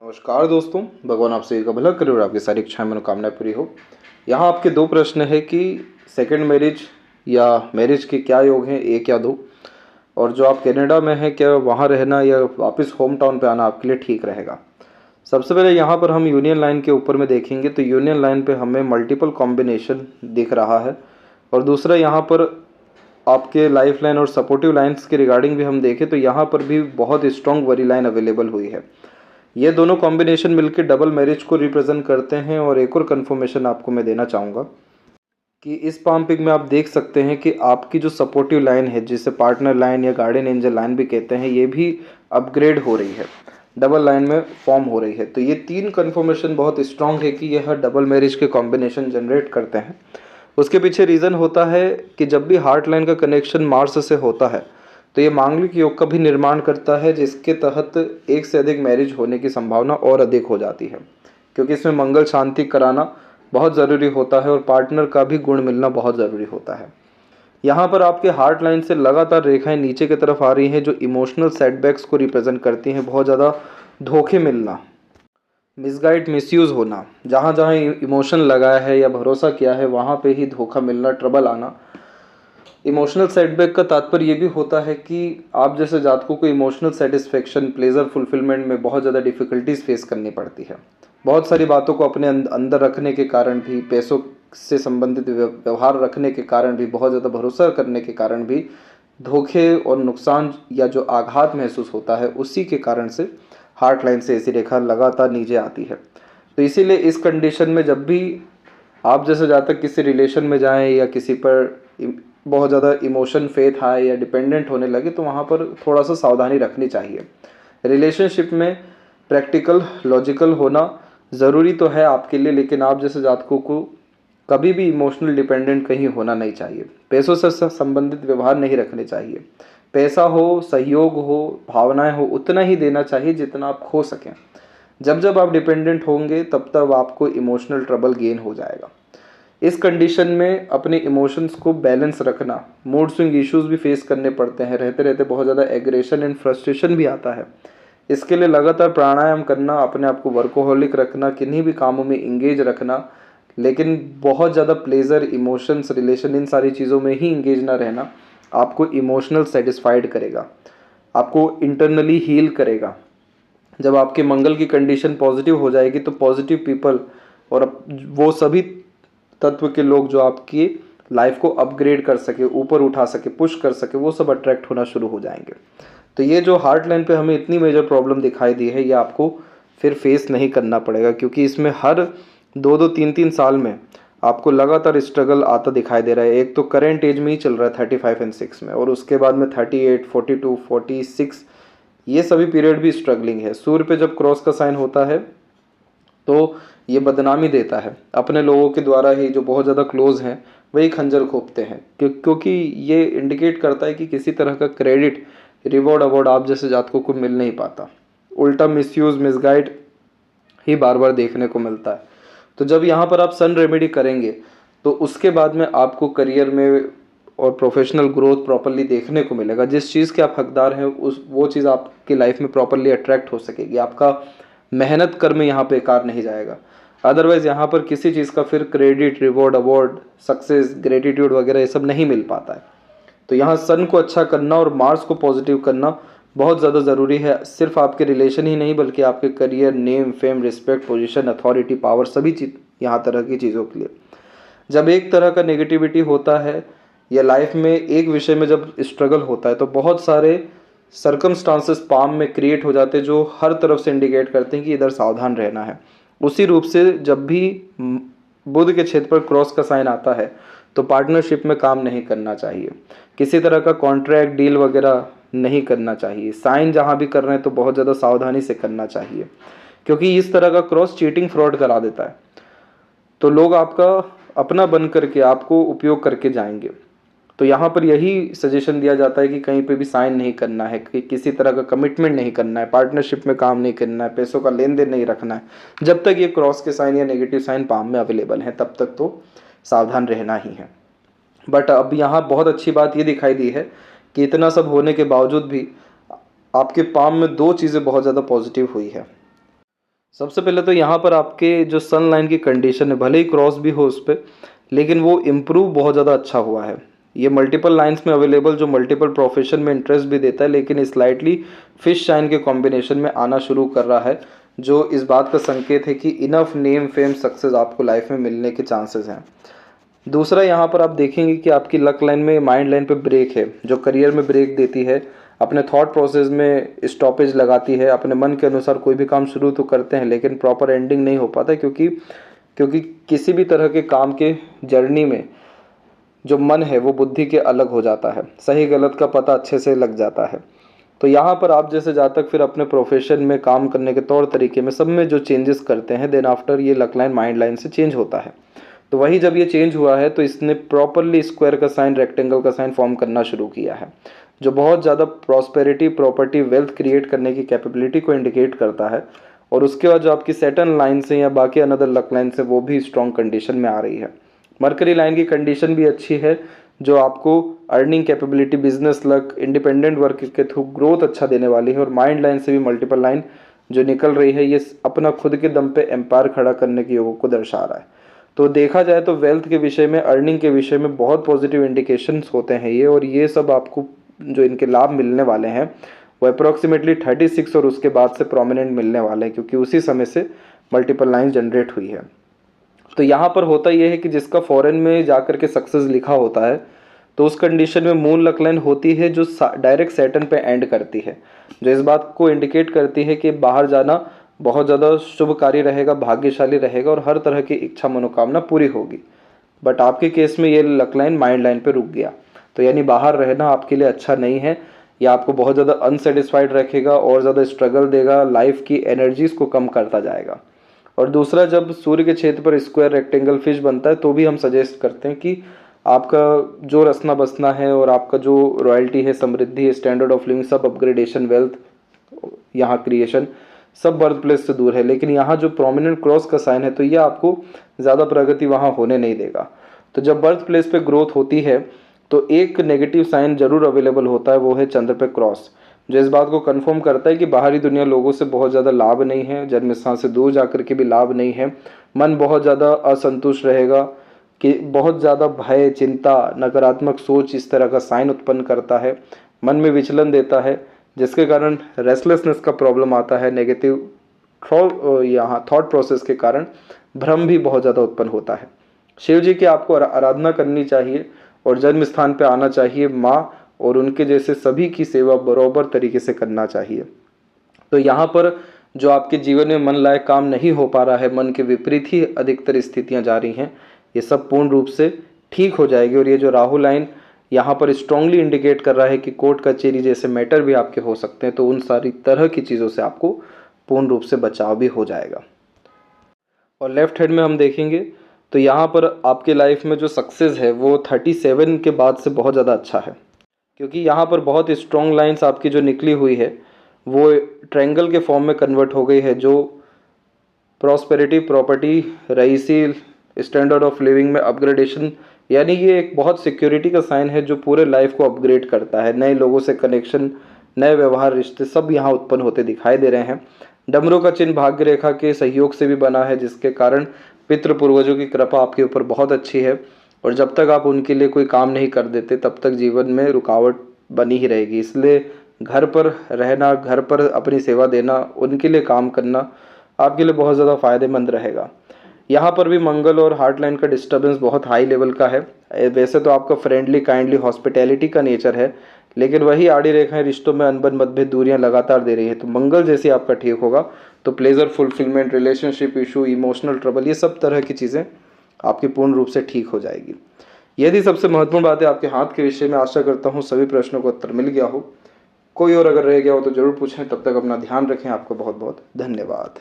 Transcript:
नमस्कार दोस्तों, भगवान आप सभी का भला करे और आपकी सारी इच्छाएं मनोकामनाएं पूरी हो। यहाँ आपके दो प्रश्न है कि सेकंड मैरिज या मैरिज के क्या योग हैं, एक या दो। और जो आप कनाडा में हैं, क्या वहाँ रहना या वापस होम टाउन पे आना आपके लिए ठीक रहेगा। सबसे पहले यहाँ पर हम यूनियन लाइन के ऊपर में देखेंगे तो यूनियन लाइन पे हमें मल्टीपल कॉम्बिनेशन दिख रहा है। और दूसरा यहाँ पर आपके लाइफ लाइन और सपोर्टिव लाइन्स के रिगार्डिंग भी हम देखें तो यहाँ पर भी बहुत स्ट्रॉन्ग वरी लाइन अवेलेबल हुई है। ये दोनों कॉम्बिनेशन मिलकर डबल मैरिज को रिप्रेजेंट करते हैं। और एक और कंफर्मेशन आपको मैं देना चाहूँगा कि इस पाम पिक में आप देख सकते हैं कि आपकी जो सपोर्टिव लाइन है, जिसे पार्टनर लाइन या गार्डियन एंजल लाइन भी कहते हैं, ये भी अपग्रेड हो रही है, डबल लाइन में फॉर्म हो रही है। तो ये तीन कंफर्मेशन बहुत स्ट्रांग है कि यह डबल मैरिज के कॉम्बिनेशन जनरेट करते हैं। उसके पीछे रीज़न होता है कि जब भी हार्ट लाइन का कनेक्शन मार्स से होता है तो ये मांगलिक योग का भी निर्माण करता है, जिसके तहत एक से अधिक मैरिज होने की संभावना और अधिक हो जाती है, क्योंकि इसमें मंगल शांति कराना बहुत ज़रूरी होता है और पार्टनर का भी गुण मिलना बहुत ज़रूरी होता है। यहाँ पर आपके हार्ट लाइन से लगातार रेखाएं नीचे की तरफ आ रही हैं, जो इमोशनल सेटबैक्स को रिप्रेजेंट करती हैं। बहुत ज़्यादा धोखे मिलना, मिसगाइड मिसयूज़ होना, जहाँ जहाँ इमोशन लगाया है या भरोसा किया है वहाँ पे ही धोखा मिलना, ट्रबल आना। इमोशनल सेटबैक का तात्पर्य ये भी होता है कि आप जैसे जातकों को इमोशनल सेटिस्फेक्शन, प्लेजर फुलफिलमेंट में बहुत ज़्यादा डिफ़िकल्टीज फेस करनी पड़ती है। बहुत सारी बातों को अपने अंदर रखने के कारण भी, पैसों से संबंधित व्यवहार रखने के कारण भी, बहुत ज़्यादा भरोसा करने के कारण भी धोखे और नुकसान या जो आघात महसूस होता है, उसी के कारण से हार्ट लाइन से ऐसी रेखा लगातार नीचे आती है। तो इसीलिए इस कंडीशन में जब भी आप जैसे जातक किसी रिलेशन में जाएं या किसी पर बहुत ज़्यादा इमोशन फेथ आए या डिपेंडेंट होने लगे, तो वहाँ पर थोड़ा सा सावधानी रखनी चाहिए। रिलेशनशिप में प्रैक्टिकल लॉजिकल होना ज़रूरी तो है आपके लिए, लेकिन आप जैसे जातकों को कभी भी इमोशनल डिपेंडेंट कहीं होना नहीं चाहिए। पैसों से संबंधित व्यवहार नहीं रखने चाहिए। पैसा हो, सहयोग हो, भावनाएं हो, उतना ही देना चाहिए जितना आप खो सकें। जब जब आप डिपेंडेंट होंगे तब तब आपको इमोशनल ट्रबल गेन हो जाएगा। इस कंडीशन में अपने इमोशंस को बैलेंस रखना, मूड स्विंग इश्यूज भी फेस करने पड़ते हैं, रहते रहते बहुत ज़्यादा एग्रेशन एंड फ्रस्ट्रेशन भी आता है। इसके लिए लगातार प्राणायाम करना, अपने आप को वर्कोहॉलिक रखना, किन्हीं भी कामों में इंगेज रखना, लेकिन बहुत ज़्यादा प्लेजर, इमोशंस, रिलेशन, इन सारी चीज़ों में ही इंगेज ना रहना आपको इमोशनल सेटिस्फाइड करेगा, आपको इंटरनली हील करेगा। जब आपके मंगल की कंडीशन पॉजिटिव हो जाएगी तो पॉजिटिव पीपल और वो सभी तत्व के लोग जो आपकी लाइफ को अपग्रेड कर सके, ऊपर उठा सके, पुश कर सके, वो सब अट्रैक्ट होना शुरू हो जाएंगे। तो ये जो हार्ट लाइन पे हमें इतनी मेजर प्रॉब्लम दिखाई दी है, ये आपको फिर फेस नहीं करना पड़ेगा, क्योंकि इसमें हर 2-2, 3-3 साल में आपको लगातार स्ट्रगल आता दिखाई दे रहा है। एक तो करेंट एज में ही चल रहा है 35 एंड 6 में, और उसके बाद में 38, 42, 46, ये सभी पीरियड भी स्ट्रगलिंग है। सूर्य पे जब क्रॉस का साइन होता है तो ये बदनामी देता है। अपने लोगों के द्वारा ही, जो बहुत ज़्यादा क्लोज हैं, वही खंजर खोपते हैं, क्योंकि ये इंडिकेट करता है कि किसी तरह का क्रेडिट, रिवॉर्ड, अवार्ड आप जैसे जातकों को मिल नहीं पाता। उल्टा मिसयूज़, मिसगाइड ही बार बार देखने को मिलता है। तो जब यहाँ पर आप सन रेमेडी करेंगे तो उसके बाद में आपको करियर में और प्रोफेशनल ग्रोथ प्रॉपरली देखने को मिलेगा। जिस चीज़ के आप हकदार हैं वो चीज़ आपकी लाइफ में प्रॉपरली अट्रैक्ट हो सकेगी। आपका मेहनत कर्म यहाँ पे बेकार नहीं जाएगा। अदरवाइज़ यहाँ पर किसी चीज़ का फिर credit, reward, award, success, gratitude वगैरह ये सब नहीं मिल पाता है। तो यहाँ सन को अच्छा करना और मार्स को पॉजिटिव करना बहुत ज़्यादा ज़रूरी है। सिर्फ आपके रिलेशन ही नहीं, बल्कि आपके career, name, fame, respect, position, authority, power, सभी चीज़, यहाँ तरह की चीज़ों के लिए। जब एक तरह का नेगेटिविटी होता है या लाइफ में एक विषय में जब स्ट्रगल होता है, तो बहुत सारे सर्कमस्टांसेस पाम में क्रिएट हो जाते हैं, जो हर तरफ से इंडिकेट करते हैं कि इधर सावधान रहना है। उसी रूप से जब भी बुध के क्षेत्र पर क्रॉस का साइन आता है तो पार्टनरशिप में काम नहीं करना चाहिए। किसी तरह का कॉन्ट्रैक्ट, डील वगैरह नहीं करना चाहिए। साइन जहाँ भी कर रहे हैं तो बहुत ज़्यादा सावधानी से करना चाहिए, क्योंकि इस तरह का क्रॉस चीटिंग, फ्रॉड करा देता है। तो लोग आपका अपना बन करके आपको उपयोग करके जाएंगे। तो यहाँ पर यही सजेशन दिया जाता है कि कहीं पे भी साइन नहीं करना है, कि किसी तरह का कमिटमेंट नहीं करना है, पार्टनरशिप में काम नहीं करना है, पैसों का लेन देन नहीं रखना है। जब तक ये क्रॉस के साइन या नेगेटिव साइन पाम में अवेलेबल हैं तब तक तो सावधान रहना ही है। बट अब यहाँ बहुत अच्छी बात ये दिखाई दी है कि इतना सब होने के बावजूद भी आपके पाम में दो चीज़ें बहुत ज़्यादा पॉजिटिव हुई है। सबसे पहले तो यहाँ पर आपके जो सन लाइन की कंडीशन है, भले ही क्रॉस भी हो उस पर, लेकिन वो इम्प्रूव बहुत ज़्यादा अच्छा हुआ है। ये मल्टीपल लाइंस में अवेलेबल जो मल्टीपल प्रोफेशन में इंटरेस्ट भी देता है, लेकिन स्लाइटली फिश शाइन के कॉम्बिनेशन में आना शुरू कर रहा है, जो इस बात का संकेत है कि इनफ नेम फेम सक्सेस आपको लाइफ में मिलने के चांसेस हैं। दूसरा, यहाँ पर आप देखेंगे कि आपकी लक लाइन में माइंड लाइन पे ब्रेक है, जो करियर में ब्रेक देती है, अपने थॉट प्रोसेस में स्टॉपेज लगाती है। अपने मन के अनुसार कोई भी काम शुरू तो करते हैं, लेकिन प्रॉपर एंडिंग नहीं हो पाता, क्योंकि क्योंकि किसी भी तरह के काम के जर्नी में जो मन है वो बुद्धि के अलग हो जाता है, सही गलत का पता अच्छे से लग जाता है। तो यहाँ पर आप जैसे जातक फिर अपने प्रोफेशन में काम करने के तौर तरीके में सब में जो चेंजेस करते हैं, देन आफ्टर ये लक लाइन माइंड लाइन से चेंज होता है। तो वही जब ये चेंज हुआ है तो इसने प्रॉपरली स्क्वायर का साइन, रेक्टेंगल का साइन फॉर्म करना शुरू किया है, जो बहुत ज़्यादा प्रॉस्पेरिटी, प्रॉपर्टी, वेल्थ क्रिएट करने की कैपेबिलिटी को इंडिकेट करता है। और उसके बाद जो आपकी सैटर्न लाइन से या बाकी अनदर लक लाइन से वो भी स्ट्रॉन्ग कंडीशन में आ रही है। मरकरी लाइन की कंडीशन भी अच्छी है, जो आपको earning capability, business luck, independent work के थ्रू ग्रोथ अच्छा देने वाली है। और माइंड लाइन से भी मल्टीपल लाइन जो निकल रही है, ये अपना खुद के दम पे एम्पायर खड़ा करने के योगों को दर्शा रहा है। तो देखा जाए तो वेल्थ के विषय में, अर्निंग के विषय में बहुत पॉजिटिव इंडिकेशंस होते हैं ये। और ये सब आपको जो इनके लाभ मिलने वाले हैं वो अप्रॉक्सीमेटली 36 और उसके बाद से प्रोमिनेंट मिलने वाले हैं, क्योंकि उसी समय से मल्टीपल लाइन जनरेट हुई है। तो यहाँ पर होता यह है कि जिसका फॉरेन में जाकर के सक्सेस लिखा होता है, तो उस कंडीशन में मून लक लाइन होती है जो डायरेक्ट सैटर्न पे एंड करती है, जो इस बात को इंडिकेट करती है कि बाहर जाना बहुत ज़्यादा शुभकारी रहेगा, भाग्यशाली रहेगा और हर तरह की इच्छा मनोकामना पूरी होगी। बट आपके केस में ये लक लाइन माइंड लाइन पे रुक गया, तो यानी बाहर रहना आपके लिए अच्छा नहीं है, या आपको बहुत ज़्यादा अनसेटिस्फाइड रखेगा और ज़्यादा स्ट्रगल देगा, लाइफ की एनर्जीज को कम करता जाएगा। और दूसरा, जब सूर्य के क्षेत्र पर स्क्वायर, रेक्टेंगल, फिश बनता है, तो भी हम सजेस्ट करते हैं कि आपका जो रसना बसना है और आपका जो रॉयल्टी है, समृद्धि है, स्टैंडर्ड ऑफ लिविंग, सब अपग्रेडेशन, वेल्थ, यहाँ क्रिएशन, सब बर्थ प्लेस से दूर है। लेकिन यहाँ जो प्रोमिनेंट क्रॉस का साइन है, तो ये आपको ज़्यादा प्रगति वहाँ होने नहीं देगा। तो जब बर्थ प्लेस पे ग्रोथ होती है तो एक नेगेटिव साइन जरूर अवेलेबल होता है, वो है चंद्र पे क्रॉस, जो इस बात को कंफर्म करता है कि बाहरी दुनिया लोगों से बहुत ज़्यादा लाभ नहीं है, जन्म स्थान से दूर जाकर के भी लाभ नहीं है, मन बहुत ज़्यादा असंतुष्ट रहेगा, कि बहुत ज़्यादा भय, चिंता, नकारात्मक सोच इस तरह का साइन उत्पन्न करता है, मन में विचलन देता है, जिसके कारण रेस्टलेसनेस का प्रॉब्लम आता है, नेगेटिव यहाँ थॉट प्रोसेस के कारण भ्रम भी बहुत ज़्यादा उत्पन्न होता है। शिव जी की आपको आराधना करनी चाहिए और जन्म स्थान पे आना चाहिए, माँ और उनके जैसे सभी की सेवा बराबर तरीके से करना चाहिए। तो यहाँ पर जो आपके जीवन में मन लायक काम नहीं हो पा रहा है, मन के विपरीत ही अधिकतर स्थितियाँ जा रही हैं, ये सब पूर्ण रूप से ठीक हो जाएगी। और ये जो राहु लाइन यहाँ पर स्ट्रांगली इंडिकेट कर रहा है कि कोर्ट कचहरी जैसे मैटर भी आपके हो सकते हैं, तो उन सारी तरह की चीज़ों से आपको पूर्ण रूप से बचाव भी हो जाएगा। और लेफ्ट हैंड में हम देखेंगे तो यहाँ पर आपके लाइफ में जो सक्सेस है वो 37 के बाद से बहुत ज़्यादा अच्छा है, क्योंकि यहाँ पर बहुत स्ट्रॉन्ग लाइंस आपकी जो निकली हुई है वो ट्रायंगल के फॉर्म में कन्वर्ट हो गई है, जो prosperity, property, Raisi, standard of living में अपग्रेडेशन, यानी ये एक बहुत सिक्योरिटी का साइन है जो पूरे लाइफ को अपग्रेड करता है। नए लोगों से कनेक्शन, नए व्यवहार, रिश्ते सब यहाँ उत्पन्न होते दिखाई दे रहे हैं। डमरू का चिन्ह भाग्य रेखा के सहयोग से भी बना है, जिसके कारण पितृ पूर्वजों की कृपा आपके ऊपर बहुत अच्छी है। और जब तक आप उनके लिए कोई काम नहीं कर देते तब तक जीवन में रुकावट बनी ही रहेगी। इसलिए घर पर रहना, घर पर अपनी सेवा देना, उनके लिए काम करना आपके लिए बहुत ज़्यादा फायदेमंद रहेगा। यहाँ पर भी मंगल और हार्ट लाइन का डिस्टर्बेंस बहुत हाई लेवल का है। वैसे तो आपका फ्रेंडली, काइंडली, हॉस्पिटैलिटी का नेचर है, लेकिन वही आड़ी रेखाएं रिश्तों में अनबन, मतभेद, दूरियां लगातार दे रही है। तो मंगल जैसे आपका ठीक होगा तो pleasure, fulfilment, relationship issue, emotional trouble, ये सब तरह की चीज़ें आपकी पूर्ण रूप से ठीक हो जाएगी। यदि सबसे महत्वपूर्ण बात है आपके हाथ के विषय में, आशा करता हूँ सभी प्रश्नों का उत्तर मिल गया हो। कोई और अगर रह गया हो तो ज़रूर पूछें। तब तक अपना ध्यान रखें। आपको बहुत बहुत धन्यवाद।